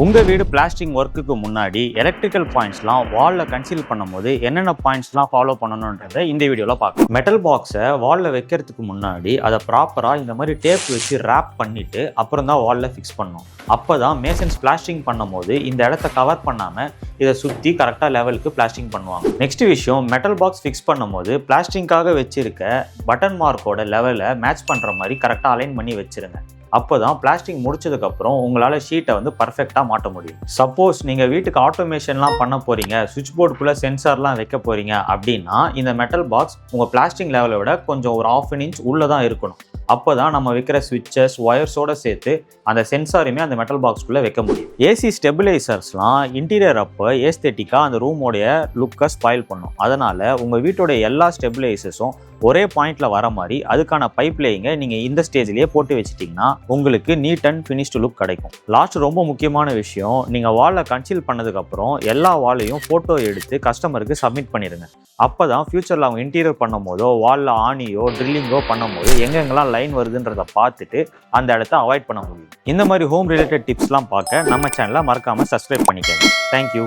உங்கள் வீடு பிளாஸ்டிங் ஒர்க்குக்கு முன்னாடி எலக்ட்ரிக்கல் பாயிண்ட்ஸ்லாம் வாலில் கன்சீல் பண்ணும்போது என்னென்ன பாயிண்ட்ஸ்லாம் ஃபாலோ பண்ணணுன்றதை இந்த வீடியோவில் பார்க்கலாம். மெட்டல் பாக்ஸை வாலில் வைக்கிறதுக்கு முன்னாடி அதை ப்ராப்பராக இந்த மாதிரி டேப் வச்சு ரேப் பண்ணிவிட்டு அப்புறம் தான் வாலில் ஃபிக்ஸ் பண்ணணும். அப்போ தான் மேசன்ஸ் பிளாஸ்டிங் பண்ணும்போது இந்த இடத்த கவர் பண்ணாமல் இதை சுற்றி கரெக்டாக லெவலுக்கு பிளாஸ்டிங் பண்ணுவாங்க. நெக்ஸ்ட் விஷயம், மெட்டல் பாக்ஸ் ஃபிக்ஸ் பண்ணும்போது பிளாஸ்டிங்காக வச்சிருக்க பட்டன் மார்க்கோட லெவலை மேட்ச் பண்ணுற மாதிரி கரெக்டாக அலைன் பண்ணி வச்சுருங்க. அப்போ தான் பிளாஸ்டிக் முடிச்சதுக்கப்புறம் உங்களால் ஷீட்டை பர்ஃபெக்டாக மாட்ட முடியும். சப்போஸ் நீங்கள் வீட்டுக்கு ஆட்டோமேஷன்லாம் பண்ண போகிறீங்க, சுவிட்ச் போர்டுக்குள்ளே சென்சார்லாம் வைக்க போகிறீங்க அப்படின்னா இந்த மெட்டல் பாக்ஸ் உங்கள் பிளாஸ்டிக் லெவலை விட கொஞ்சம் ஒரு 1/2 inch உள்ளே தான் இருக்கணும். அப்போ தான் நம்ம வைக்கிற சுவிட்சஸ் ஒயர்ஸோடு சேர்த்து அந்த சென்சாரையுமே அந்த மெட்டல் பாக்ஸ்குள்ளே வைக்க முடியும். ஏசி ஸ்டெபிலைசர்ஸ்லாம் இன்டீரியர் அப்போ ஏஸ்தெட்டிக்காக அந்த ரூமோடைய லுக்கை ஸ்பாயில் பண்ணும். அதனால் உங்கள் வீட்டோடைய எல்லா ஸ்டெபிலைசர்ஸும் ஒரே பாயிண்ட்ல வர மாதிரி அதுக்கான பைப் லேயிங்கை நீங்கள் இந்த ஸ்டேஜ்லேயே போட்டு வச்சிட்டிங்கன்னா உங்களுக்கு நீட் அண்ட் ஃபினிஷ்டு லுக் கிடைக்கும். லாஸ்ட் ரொம்ப முக்கியமான விஷயம், நீங்கள் வாலில் கன்சீல் பண்ணதுக்கப்புறம் எல்லா வாலையும் ஃபோட்டோ எடுத்து கஸ்டமருக்கு சப்மிட் பண்ணிடுங்க. அப்போ தான் ஃபியூச்சரில் அவங்க இன்டீரியர் பண்ணும் போதோ வாலில் ஆணியோ ட்ரில்லிங்கோ பண்ணும் போது எங்கெங்கெல்லாம் லைன் வருதுன்றதை பார்த்துட்டு அந்த இடத்த அவாய்ட் பண்ண முடியும். இந்த மாதிரி ஹோம் ரிலேட்டட் டிப்ஸ்லாம் பார்க்க நம்ம சேனலை மறக்காமல் சப்ஸ்கிரைப் பண்ணிக்கோங்க. தேங்க்யூ.